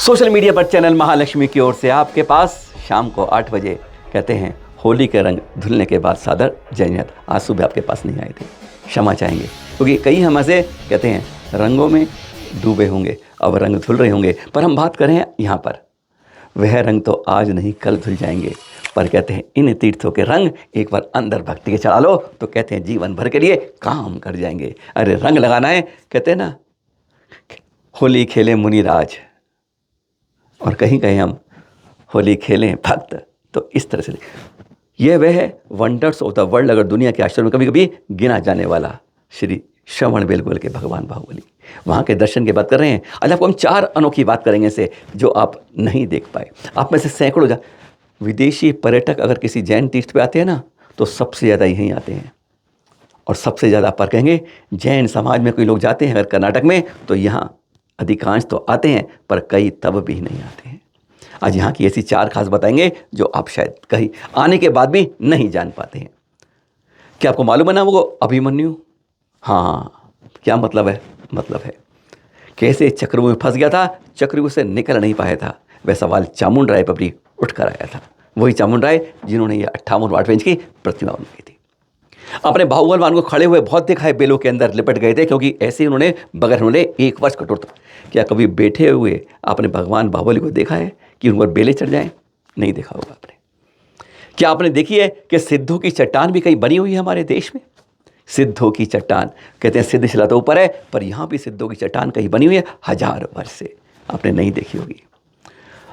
Social media पर channel Mahalakshmi की ओर से आपके पास शाम को 8 बजे कहते हैं होली के रंग धुलने के बाद सादर जयनियत। आज सुबह आपके पास नहीं आए थे, क्षमा चाहेंगे, क्योंकि कई हम ऐसे कहते हैं रंगों में डूबे होंगे, अब रंग धुल रहे होंगे, पर हम बात करें यहाँ पर वह रंग तो आज नहीं कल धुल जाएंगे। पर कहते हैं इन तीर्थों के रंग एक बार अंदर भक्ति के चढ़ा लो तो कहते हैं जीवन भर के लिए काम कर जाएंगे। अरे रंग लगाना है, कहते हैं ना होली खेले मुनिराज, और कहीं कहीं हम होली खेलें भक्त। तो इस तरह से यह वह है वंडर्स ऑफ द वर्ल्ड, अगर दुनिया के आश्चर्य में कभी कभी गिना जाने वाला श्री श्रवण बेलगोल के भगवान बाहुबली, वहाँ के दर्शन की बात कर रहे हैं। आज आपको हम 4 अनोखी बात करेंगे से जो आप नहीं देख पाए। आप में से सैकड़ों विदेशी पर्यटक अगर किसी जैन तीर्थ पे आते हैं ना तो सबसे ज़्यादा यहीं आते हैं, और सबसे ज़्यादा पर कहेंगे जैन समाज में कोई लोग जाते हैं अगर कर्नाटक में तो यहाँ अधिकांश तो आते हैं, पर कई तब भी नहीं आते हैं। आज यहाँ की ऐसी 4 खास बताएंगे जो आप शायद कहीं आने के बाद भी नहीं जान पाते हैं। क्या आपको मालूम है ना वो अभिमन्यु? हाँ, क्या मतलब है? मतलब है कैसे चक्रव्यूह में फंस गया था, चक्रव्यूह से निकल नहीं पाया था। वह सवाल चामुंड राय पर भी उठ कर आया था, वही चामुंड राय जिन्होंने ये 58 इंच की प्रतिमा बनाई थी। अपने बाहुबलवान को खड़े हुए बहुत देखा है, बेलों के अंदर लिपट गए थे, क्योंकि ऐसे ही उन्होंने बगैर उन्होंने 1 वर्ष कठोरता। क्या कभी बैठे हुए आपने भगवान बाहुबली को देखा है कि उन पर बेले चढ़ जाएं? नहीं देखा होगा आपने। क्या आपने देखी है कि सिद्धों की चट्टान भी कहीं बनी हुई है हमारे देश में? सिद्धों की चट्टान, कहते हैं सिद्धशिला तो ऊपर है, पर यहाँ भी सिद्धों की चट्टान कहीं बनी हुई है 1000 वर्ष से, आपने नहीं देखी होगी।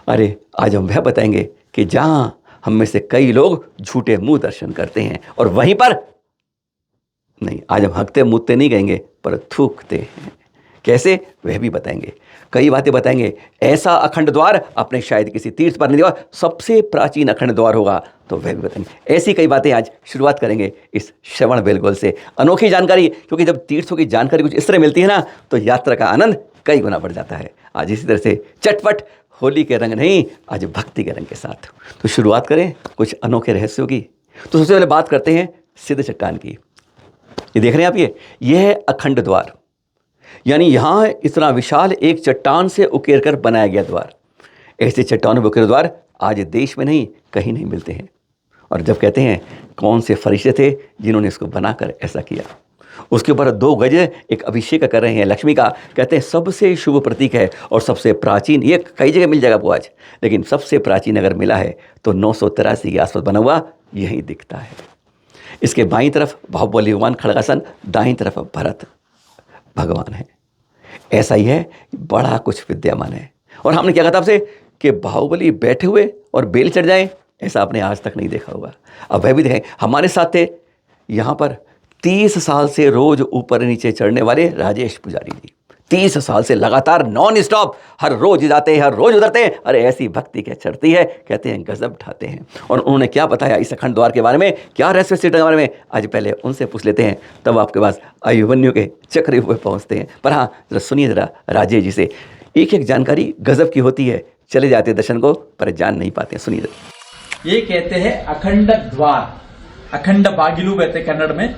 अरे आज हम वह बताएंगे कि जहाँ हम में से कई लोग झूठे मुंह दर्शन करते हैं और वहीं पर नहीं, आज हम हकते मुत्ते नहीं कहेंगे पर थूकते हैं। कैसे, वह भी बताएंगे। कई बातें बताएंगे। ऐसा अखंड द्वार आपने शायद किसी तीर्थ पर नहीं देखा, सबसे प्राचीन अखंड द्वार होगा, तो वह भी बताएंगे। ऐसी कई बातें आज शुरुआत करेंगे इस श्रवण बेलगोल से। अनोखी जानकारी, क्योंकि जब तीर्थों की जानकारी कुछ इस तरह मिलती है ना तो यात्रा का आनंद कई गुना बढ़ जाता है। आज इसी तरह से चटपट होली के रंग नहीं, आज भक्ति के रंग के साथ। तो शुरुआत करें कुछ अनोखे रहस्यों की। तो सबसे पहले बात करते हैं सिद्ध चट्टान की। ये देख रहे हैं आप, ये है अखंड द्वार, यानी यहाँ इतना विशाल एक चट्टान से उकेर कर बनाया गया द्वार। ऐसे चट्टानों में उकेर द्वार आज देश में नहीं कहीं नहीं मिलते हैं। और जब कहते हैं कौन से फरिश्ते थे जिन्होंने इसको बनाकर ऐसा किया, उसके ऊपर 2 गज एक अभिषेक कर रहे हैं लक्ष्मी का। कहते हैं सबसे शुभ प्रतीक है और सबसे प्राचीन। ये कई जगह मिल जाएगा आपको आज, लेकिन सबसे प्राचीन अगर मिला है तो 983 के आसपास बना हुआ यही दिखता है। इसके बाईं तरफ बाहुबली भगवान खड़गासन, दाईं तरफ भरत भगवान है। ऐसा ही है, बड़ा कुछ विद्यमान है। और हमने क्या कहा था आपसे कि बाहुबली बैठे हुए और बेल चढ़ जाए, ऐसा आपने आज तक नहीं देखा होगा। अब वह भी देखें, हमारे साथ थे यहाँ पर 30 साल से रोज ऊपर नीचे चढ़ने वाले राजेश पुजारी जी। 30 साल से लगातार नॉन स्टॉप हर रोज जाते हैं, हर रोज उतरते हैं। अरे ऐसी भक्ति क्या चढ़ती है, कहते हैं गजब ढाते हैं। और उन्होंने क्या बताया इस अखंड द्वार के बारे में, क्या रहस्य के बारे में, आज पहले उनसे पूछ लेते हैं, तब आपके पास अभिमन्यु के चक्रव्यूह पे पहुँचते हैं। पर हाँ, जरा सुनिए जरा राजेश जी से, एक एक जानकारी गजब की होती है। चले जाते दर्शन को पर जान नहीं पाते। सुनिए जरा। ये कहते हैं अखंड द्वार, अखंड बागिलू कहते हैं कन्नड़ में।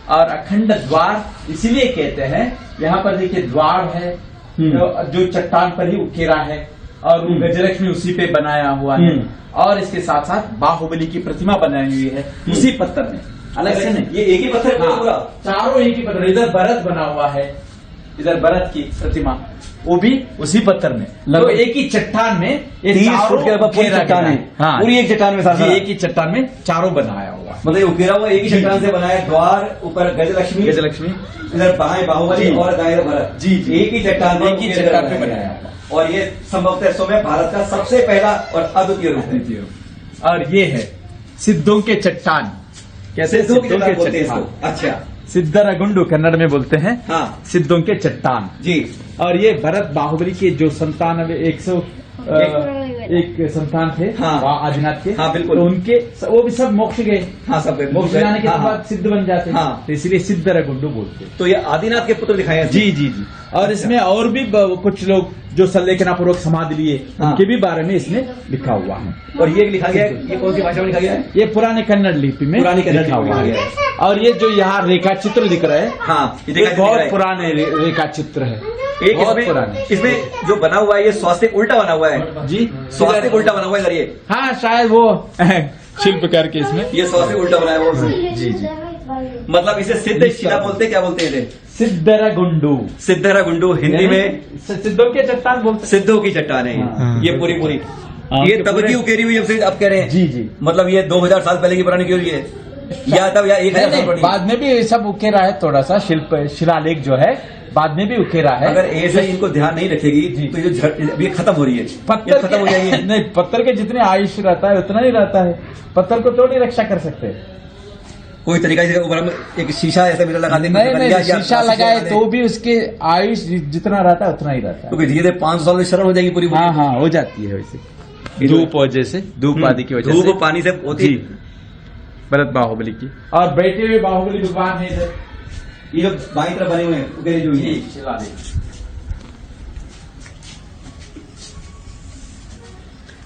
और अखंड द्वार इसीलिए कहते हैं, यहाँ पर देखिए द्वार है जो चट्टान पर ही उकेरा है, और गजलक्ष्मी उसी पे बनाया हुआ है। और इसके साथ साथ बाहुबली की प्रतिमा बनाई हुई है उसी पत्थर में, अलग से नहीं। ये एक ही पत्थर है पूरा? चारों एक ही पत्थर। इधर भरत बना हुआ है, इधर भरत की प्रतिमा, वो भी उसी पत्थर में। तो एक ही चट्टान में 30 फुट के पूरी चट्टान है। हाँ, पूरी एक चट्टान में साथ एक ही चट्टान में चारों बनाया हुआ, मतलब ये उकेरा हुआ एक ही चट्टान से बनाया। द्वार ऊपर गजलक्ष्मी, इधर बाएं बाहुबली और दाएं भरत। जी, एक ही चट्टान पे बनाया हुआ। और ये संभवतः समय भारत का सबसे पहला और अद्वितीय रूप है। और ये है सिद्धों के चट्टान। कैसे सिद्धों के चट्टान? अच्छा, सिद्धरगुंडू कन्नड़ में बोलते हैं। हाँ, सिद्धों के चट्टान जी। और ये भरत बाहुबली के जो संतान 101 संतान थे, हाँ, आदिनाथ के। हाँ, बिल्कुल। तो उनके वो भी सब मोक्ष गए। हाँ, सब मोक्ष जाने के बाद सिद्ध बन जाते हैं। हाँ, तो इसलिए सिद्धरगुंडू बोलते हैं। तो ये आदिनाथ के पुत्र दिखाए हैं। जी जी जी। और इसमें और भी कुछ लोग जो संलेखनापूर्वक समाधि लिए हाँ। उनके भी बारे में इसमें लिखा हुआ है। और ये लिखा गया है, ये कौन सी भाषा में लिखा गया है? ये पुराने कन्नड़ लिपि में पुरानी कन्नड़ लिखा लिपि में हुआ लिखा है। गया और ये जो यहाँ रेखा चित्र दिख रहा है, हाँ, ये रेखाचित्र दिख बहुत रहा है। पुराने रेखा चित्र है, एक बहुत इसमें पुराने। इसमें जो बना हुआ है ये स्वास्तिक उल्टा बना हुआ है जी, स्वास्तिक उल्टा बना हुआ है इधर ये हाँ शायद वो शिल्पकार के इसमें ये स्वास्तिक उल्टा बना है वो जी जी मतलब इसे सिद्ध शिला बोलते हैं, क्या बोलते हैं इसे? सिद्धरा गुंडू, सिद्धरा गुंडू हिंदी में सिद्धों के चट्टान बोलते हैं। सिद्धों की चट्टान है हाँ। ये पूरी पूरी हाँ, ये तो तब पूरे- की उकेरी हुई, अब से आप कह रहे हैं जी जी मतलब ये 2000 साल पहले की पुरानी की हुई है या तब या 1000 साल नहीं, पुरानी? बाद में भी ये सब उकेरा है, थोड़ा सा शिल्प शिलालेख जो है बाद में भी उकेरा है। अगर ऐसे ही इनको ध्यान नहीं रखेगी तो ये खत्म हो रही है, ये पत्थर खत्म हो जाएगी। नहीं, पत्थर के जितने आयुष रहता है उतना ही रहता है, पत्थर को थोड़ी रक्षा कर सकते। कोई तरीका से ऊपर हम एक शीशा ऐसा मिला लगा देंगे नहीं नहीं, या शीशा लगा लगाए दें। तो भी उसके आयुष जितना रहता है उतना ही रहता है। क्योंकि धीरे 500 साल में शरण हो जाएगी पूरी हाँ हाँ, हो जाती है वैसे धूप वजह से, धूप आदि की वजह से, धूप पानी से होती जी भरत बाहुबली की। और बैठे हुए बाहुबली भगवान है इधर, ये जो बाई तरफ बने हुए हैं उकेरे जो ये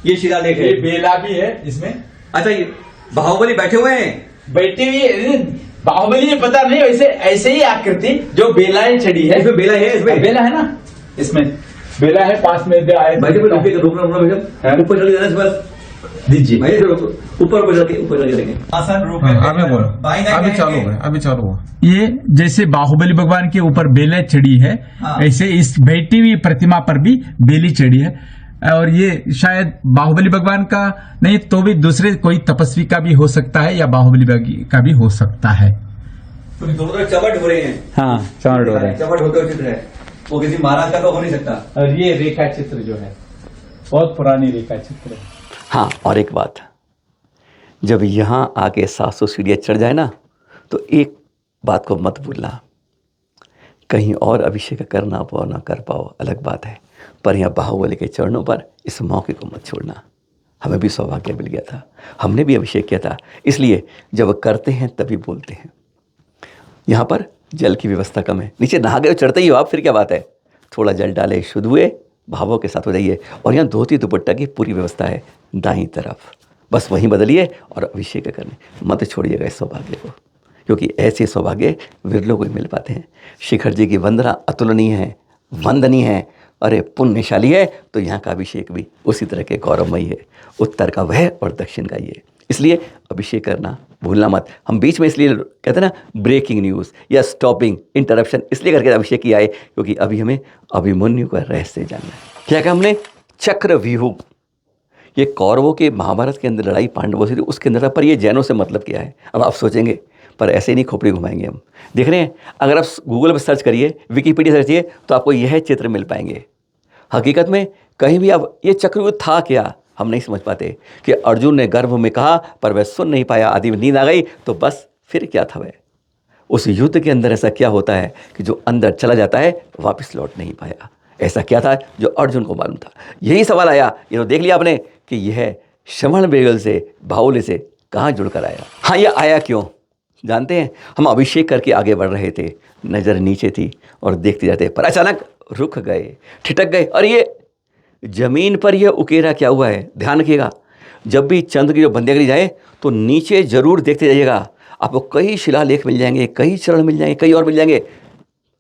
ये शिलालेख है। ये बेला भी है इसमें, अच्छा ये बाहुबली बैठे हुए हैं, बैठी हुई है। बाहुबली ये पता नहीं, वैसे ऐसे ही आकृति जो बेलाएं चढ़ी है, इसमें बेला है, इसमें बेला है ना, इसमें बेला है, पास में दे आए भाई रुकना भैया ऊपर चढ़ जाना बस दीजिए। भाई ऊपर चढ़ के देंगे आसान रूप में अभी बोलो, बाईं दाईं अभी चालू करेंगे। है, अभी चालू हुआ। ये जैसे बाहुबली भगवान के ऊपर बेला चढ़ी है, हाँ। ऐसे इस बैठी हुई प्रतिमा पर भी बेली चढ़ी है। और ये शायद बाहुबली भगवान का नहीं तो भी दूसरे कोई तपस्वी का भी हो सकता है, या बाहुबली का भी हो सकता है। तो दोनों तरफ चमट हो रहे हैं, हाँ, चमड़ हो रहा है। चमट होते हुए चित्र है, वो किसी महाराज का तो हो नहीं सकता। और ये रेखा चित्र जो है बहुत पुरानी रेखा चित्र है। हाँ, और एक बात, जब यहाँ आके 700 सीढ़ियाँ चढ़ जाए ना तो एक बात को मत भूलना, कहीं और अभिषेक करना पाओ ना कर पाओ अलग बात है, पर यहाँ बाहुबली के चरणों पर इस मौके को मत छोड़ना। हमें भी सौभाग्य मिल गया था, हमने भी अभिषेक किया था, इसलिए जब करते हैं तभी बोलते हैं। यहाँ पर जल की व्यवस्था कम है, नीचे नहा गए चढ़ते ही हो आप, फिर क्या बात है, थोड़ा जल डाले, शुद्ध हुए, भावों के साथ हो जाइए। और यहाँ धोती दुपट्टा की पूरी व्यवस्था है दाईं तरफ, बस वहीं बदलिए और अभिषेक करने मत छोड़िएगा इस सौभाग्य को, क्योंकि ऐसे सौभाग्य विरलों को ही मिल पाते हैं। शिखर जी की वंदना अतुलनीय है, वंदनीय है, अरे पुण्यशाली है, तो यहाँ का अभिषेक भी उसी तरह के गौरवमयी है, उत्तर का वह और दक्षिण का ये। इसलिए अभिषेक करना भूलना मत। हम बीच में इसलिए कहते हैं ना ब्रेकिंग न्यूज़ या स्टॉपिंग इंटरप्शन, इसलिए करके अभिषेक किया है क्योंकि अभी हमें अभिमन्यु का रहस्य जानना है। क्या कहा हमने? चक्रव्यूह, ये कौरवों के महाभारत के अंदर लड़ाई पांडवों से थी, उसके अंदर था, पर ये जैनों से मतलब क्या है। अब आप सोचेंगे पर ऐसे नहीं खोपड़ी घुमाएंगे हम। देख रहे हैं, अगर आप गूगल पर सर्च करिए, विकिपीडिया सर्च करिए, तो आपको यह चित्र मिल पाएंगे। हकीकत में कहीं भी अब ये चक्रव्यूह था क्या हम नहीं समझ पाते कि अर्जुन ने गर्भ में कहा पर वह सुन नहीं पाया, आदि में नींद आ गई, तो बस फिर क्या था वह। उस युद्ध के अंदर ऐसा क्या होता है कि जो अंदर चला जाता है वापस लौट नहीं पाया। ऐसा क्या था जो अर्जुन को मालूम था। यही सवाल आया, ये तो देख लिया आपने कि यह श्रवण बेगल से बाहुबली से कहाँ जुड़कर आया। हाँ, ये आया क्यों जानते हैं? हम अभिषेक करके आगे बढ़ रहे थे, नज़र नीचे थी और देखते जाते, पर अचानक रुक गए, ठिठक गए। और ये जमीन पर यह उकेरा क्या हुआ है, ध्यान रखिएगा। जब भी चंद्र की जो बंदियाँ जाए तो नीचे जरूर देखते जाइएगा, आपको कई शिलालेख मिल जाएंगे, कई चरण मिल जाएंगे, कई और मिल जाएंगे।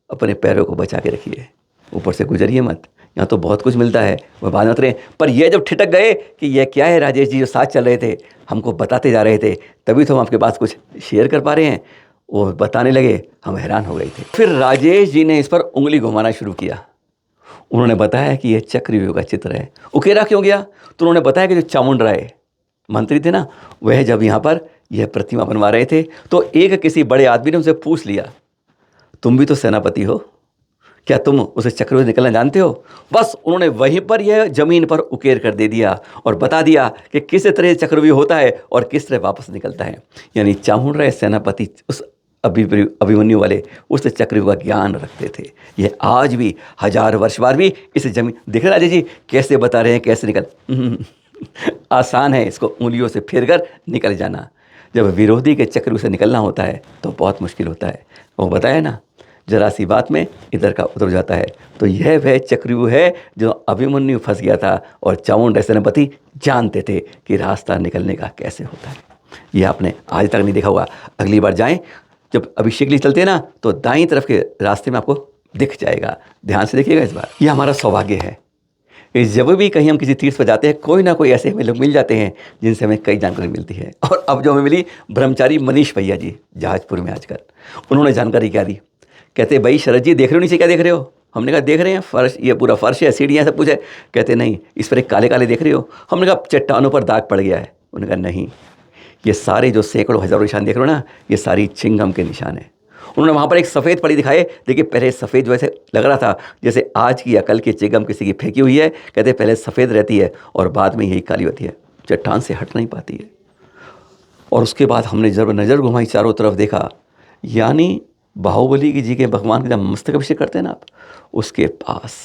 अपने पैरों को बचा के रखिए, ऊपर से गुजरिए मत। यहाँ तो बहुत कुछ मिलता है, वह बात मत रहे। पर यह जब ठिठक गए कि यह क्या है, राजेश जी जो साथ चल रहे थे हमको बताते जा रहे थे, तभी तो हम आपके पास कुछ शेयर कर पा रहे हैं। वो बताने लगे, हम हैरान हो गए थे। फिर राजेश जी ने इस पर उंगली घुमाना शुरू किया। उन्होंने बताया कि यह चक्रव्यूह का चित्र है। उकेरा क्यों गया? तो उन्होंने बताया कि जो चामुंडराय मंत्री थे ना, वह जब यहाँ पर यह प्रतिमा बनवा रहे थे तो एक किसी बड़े आदमी ने उनसे पूछ लिया, तुम भी तो सेनापति हो, क्या तुम उसे चक्रव्यूह निकलना जानते हो? बस उन्होंने वहीं पर यह जमीन पर उकेर कर दे दिया और बता दिया कि किस तरह चक्रव्यूह होता है और किस तरह वापस निकलता है। यानी चामुंडराय सेनापति उस अभिमन्यु वाले उस चक्रव्यूह का ज्ञान रखते थे। यह आज भी 1000 वर्ष बाद भी इस जमीन, देख रहे राजा जी कैसे बता रहे हैं कैसे निकल आसान है इसको उंगलियों से फेर कर निकल जाना। जब विरोधी के चक्रव्यूह से निकलना होता है तो बहुत मुश्किल होता है। वो बताया ना जरा सी बात में इधर का उतर जाता है। तो यह वह चक्रव्यूह है जो अभिमन्यु फंस गया था और चामुंड सेनापति जानते थे कि रास्ता निकलने का कैसे होता है। यह आपने आज तक नहीं देखा होगा। अगली बार जाएं, जब अभिषेक लिए चलते हैं ना, तो दाईं तरफ के रास्ते में आपको दिख जाएगा। ध्यान से देखिएगा इस बार। यह हमारा सौभाग्य है। जब भी कहीं हम किसी तीर्थ पर जाते हैं, कोई ना कोई ऐसे हमें लोग मिल जाते हैं जिनसे हमें कई जानकारी मिलती है। और अब जो हमें मिली, ब्रह्मचारी मनीष भैया जी जहाजपुर में आजकल, उन्होंने जानकारी क्या दी। कहते भाई शरद जी देख रहे हो नीचे, क्या देख रहे हो? हमने कहा देख रहे हैं फर्श, ये पूरा फर्श है, सीढ़ियाँ, सब कुछ है। कहते नहीं, इस पर एक काले काले देख रहे हो? हमने कहा चट्टानों पर दाग पड़ गया है। उन्होंने कहा नहीं, ये सारे जो सैकड़ों हज़ारों निशान देख रहे हो ना, ये सारी चिंगम के निशान हैं। उन्होंने वहाँ पर एक सफ़ेद पड़ी दिखाए। देखिए पहले सफ़ेद वैसे लग रहा था जैसे आज की या कल की चिंगम किसी की फेंकी हुई है। कहते पहले सफ़ेद रहती है और बाद में यही काली होती है, चट्टान से हट नहीं पाती है। और उसके बाद हमने जब नज़र घुमाई, चारों तरफ देखा, यानी बाहुबली की जी के भगवान का जब मस्तक अभिषेक करते हैं ना आप, उसके पास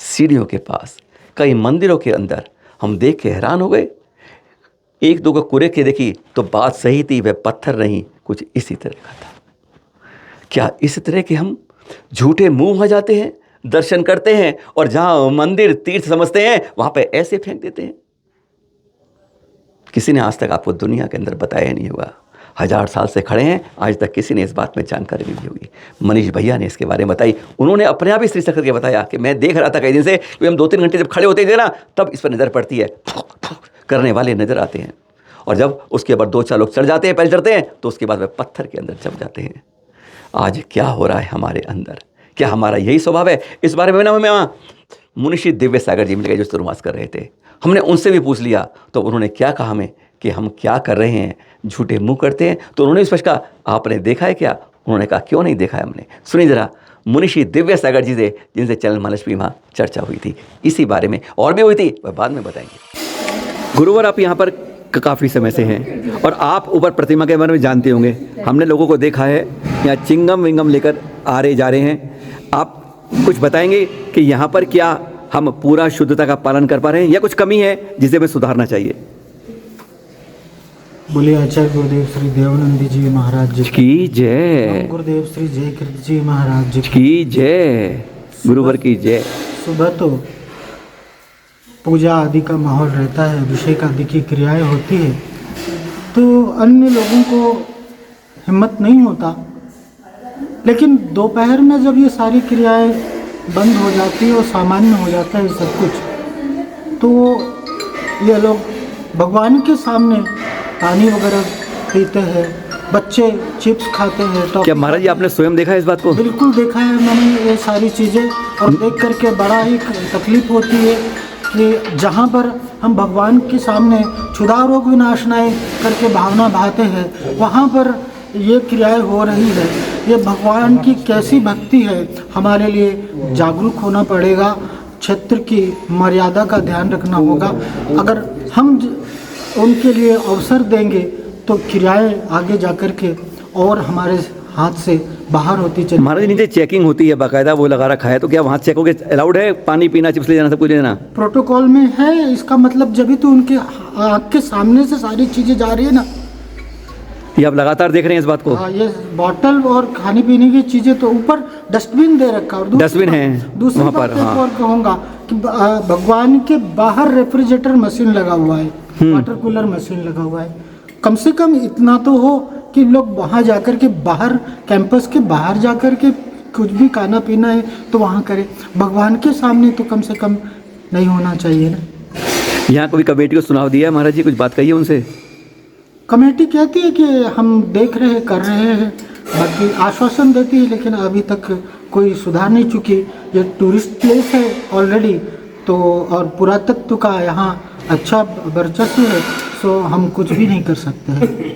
सीढ़ियों के पास कई मंदिरों के अंदर हम देख के हैरान हो गए। एक दो को कुरे के देखी तो बात सही थी, वह पत्थर नहीं, कुछ इसी तरह का था। क्या इस तरह के हम झूठे मुंह आ जाते हैं, दर्शन करते हैं और जहां मंदिर तीर्थ समझते हैं वहां पे ऐसे फेंक देते हैं? किसी ने आज तक आपको दुनिया के अंदर बताया नहीं होगा। 1000 साल से खड़े हैं, आज तक किसी ने इस बात में जानकारी नहीं दी होगी। मनीष भैया ने इसके बारे में बताई। उन्होंने अपने आप ही स्त्री करके बताया कि मैं देख रहा था कई दिन से कि हम 2-3 घंटे जब खड़े होते थे ना, तब इस पर नज़र पड़ती है, करने वाले नज़र आते हैं। और जब उसके बाद 2-4 लोग चढ़ जाते हैं, पहले चढ़ते हैं, तो उसके बाद वे पत्थर के अंदर जम जाते हैं। आज क्या हो रहा है हमारे अंदर? क्या हमारा यही स्वभाव है? इस बारे में ना हमें वहाँ मुनिषी दिव्य सागर जी मिल गए जो चतुर्मास कर रहे थे। हमने उनसे भी पूछ लिया तो उन्होंने क्या कहा हमें कि हम क्या कर रहे हैं, झूठे मुंह करते हैं। तो उन्होंने स्पष्ट कहा आपने देखा है क्या? उन्होंने कहा क्यों नहीं देखा है हमने। सुनिए जरा, मुनिषी दिव्य सागर जी से जिनसे चरण महालक्ष्मी वहाँ चर्चा हुई थी, इसी बारे में और भी हुई थी, वह बाद में बताएंगे। गुरुवर आप यहाँ पर काफ़ी समय से हैं और आप ऊपर प्रतिमा के बारे में जानते होंगे। हमने लोगों को देखा है यहाँ चिंगम विंगम लेकर आ रहे जा रहे हैं। आप कुछ बताएंगे कि यहाँ पर क्या हम पूरा शुद्धता का पालन कर पा रहे हैं या कुछ कमी है जिसे हमें सुधारना चाहिए? बोलिए आचार्य गुरुदेव श्री देवानंद जी महाराज जी की जय। गुरुदेव श्री जयकृत जी महाराज जी की जय। गुरुवर की जय। सुबह तो पूजा आदि का माहौल रहता है, अभिषेक आदि की क्रियाएं होती है, तो अन्य लोगों को हिम्मत नहीं होता। लेकिन दोपहर में जब ये सारी क्रियाएं बंद हो जाती है और सामान्य हो जाता है सब कुछ, तो ये लोग भगवान के सामने पानी वगैरह पीते हैं, बच्चे चिप्स खाते हैं। तो क्या महाराज जी आपने स्वयं देखा है इस बात को? बिल्कुल देखा है मैंने ये सारी चीज़ें, और देख करके बड़ा ही तकलीफ होती है कि जहाँ पर हम भगवान के सामने क्षुधा रोग विनाशनाएं करके भावना भाते हैं, वहाँ पर ये क्रियाएं हो रही है। ये भगवान की कैसी भक्ति है, हमारे लिए जागरूक होना पड़ेगा। क्षेत्र की मर्यादा का ध्यान रखना होगा। अगर हम उनके लिए अवसर देंगे तो क्रियाएं आगे जाकर के और हमारे हाथ से बाहर होती चली। महाराज नीचे चेकिंग होती है बाकायदा, वो लगा रखा है, तो क्या वहाँ चेक हो के अलाउड है? पानी पीना, चिप्स ले जाना, सब कुछ ले जाना प्रोटोकॉल में है। इसका मतलब जब भी तो उनके आँख के सामने से सारी चीज़ें जा रही है ना। ये आप लगातार देख रहे हैं इस बात को? हाँ, ये बॉटल और खाने पीने की चीज़ें तो ऊपर डस्टबिन दे रखा, और डस्टबिन है दूसरी वहाँ बात पर। एक और कहूँगा कि भगवान के बाहर रेफ्रिजरेटर मशीन लगा हुआ है, वाटर कूलर मशीन लगा हुआ है। कम से कम इतना तो हो कि लोग वहाँ जाकर के बाहर, कैंपस के बाहर जाकर के कुछ भी खाना पीना है तो वहाँ करें। भगवान के सामने तो कम से कम नहीं होना चाहिए ना। यहाँ कोई कमेटी को सुनाव दिया है महाराज जी? कुछ बात कही है उनसे? कमेटी कहती है कि हम देख रहे हैं, कर रहे हैं, बाकी आश्वासन देती है, लेकिन अभी तक कोई सुधार नहीं। चुकी ये टूरिस्ट प्लेस है ऑलरेडी, तो और पुरातत्व का यहाँ अच्छा वर्चस्व है, सो हम कुछ भी नहीं कर सकते हैं।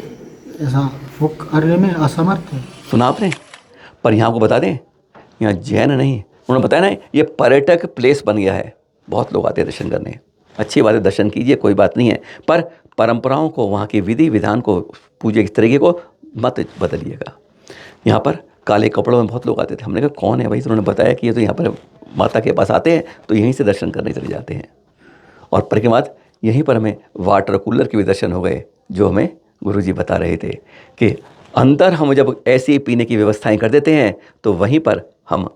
ऐसा वो करने में असमर्थ है। सुना आपने? पर यहाँ आपको बता दें, यहाँ जैन नहीं, उन्होंने बताया ना, ये पर्यटक प्लेस बन गया है। बहुत लोग आते हैं दर्शन करने, अच्छी बात है, दर्शन कीजिए, कोई बात नहीं है, पर परंपराओं को, वहाँ के विधि विधान को, पूजे के तरीके को मत बदलिएगा। यहाँ पर काले कपड़ों में बहुत लोग आते थे। हमने कहा कौन है भाई? तो उन्होंने बताया कि ये तो यहाँ पर माता के पास आते हैं, तो यहीं से दर्शन करने चले जाते हैं। और पर के बाद यहीं पर हमें वाटर कूलर के भी दर्शन हो गए, जो हमें गुरुजी बता रहे थे कि अंदर हम जब ऐसी पीने की व्यवस्थाएं कर देते हैं तो वहीं पर हम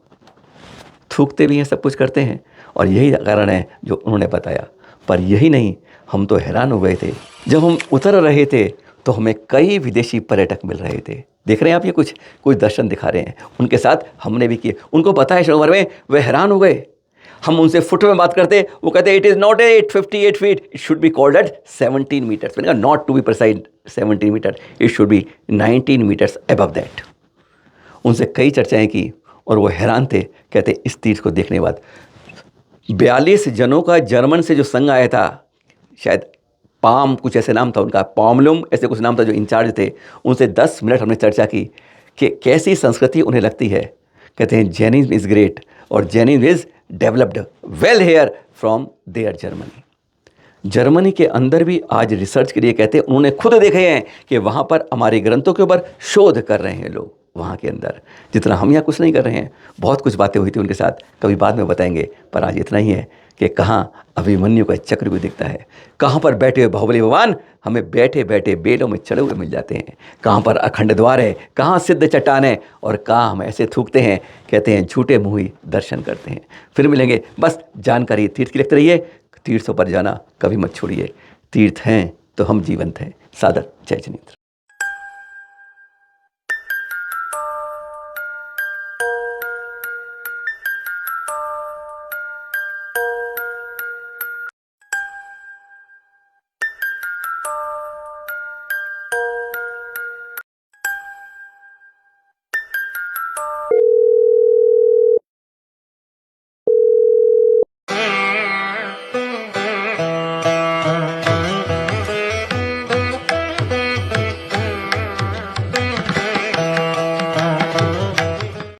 थूकते भी हैं, सब कुछ करते हैं, और यही कारण है जो उन्होंने बताया। पर यही नहीं, हम तो हैरान हो गए थे जब हम उतर रहे थे तो हमें कई विदेशी पर्यटक मिल रहे थे। देख रहे हैं आप, ये कुछ दर्शन दिखा रहे हैं, उनके साथ हमने भी किए। उनको पता है श्रीनगर में, वे हैरान हो गए। हम उनसे फुट में बात करते, वो कहते it is not 858 feet, it should be called at 17 metres. मैंने कहा not to be precise 17 metre, it should be 19 metres above that. उनसे कई चर्चाएं की और वो हैरान थे। कहते इस तीर्थ को देखने के बाद 42 जनों का जर्मन से जो संघ आया था, शायद पाम कुछ ऐसे नाम था उनका, पॉमलुम ऐसे कुछ नाम था, जो इंचार्ज थे, उनसे 10 मिनट हमने चर्चा की कि कैसी संस्कृति उन्हें लगती है। कहते हैं जैनिज्म इज़ ग्रेट और Jainism is developed well here from there Germany. Germany के अंदर भी आज रिसर्च के लिए, कहते हैं उन्होंने खुद देखे हैं कि वहाँ पर हमारे ग्रंथों के ऊपर शोध कर रहे हैं लोग वहाँ के अंदर, जितना हम यहाँ कुछ नहीं कर रहे हैं। बहुत कुछ बातें हुई थी उनके साथ, कभी बाद में बताएंगे, पर आज इतना ही है कि कहाँ अभिमन्यु का चक्र भी दिखता है, कहाँ पर बैठे हुए बाहुबली भगवान हमें बैठे बैठे बेलों में चढ़े हुए मिल जाते हैं, कहाँ पर अखंड द्वार है, कहाँ सिद्ध चट्टान है, और कहाँ हम ऐसे थूकते हैं। कहते हैं झूठे मुँह ही दर्शन करते हैं। फिर मिलेंगे, बस जानकारी तीर्थ की लिखते रहिए, तीर्थों पर जाना कभी मत छोड़िए। तीर्थ हैं तो हम जीवंत हैं। सादर जय जिनेंद्र।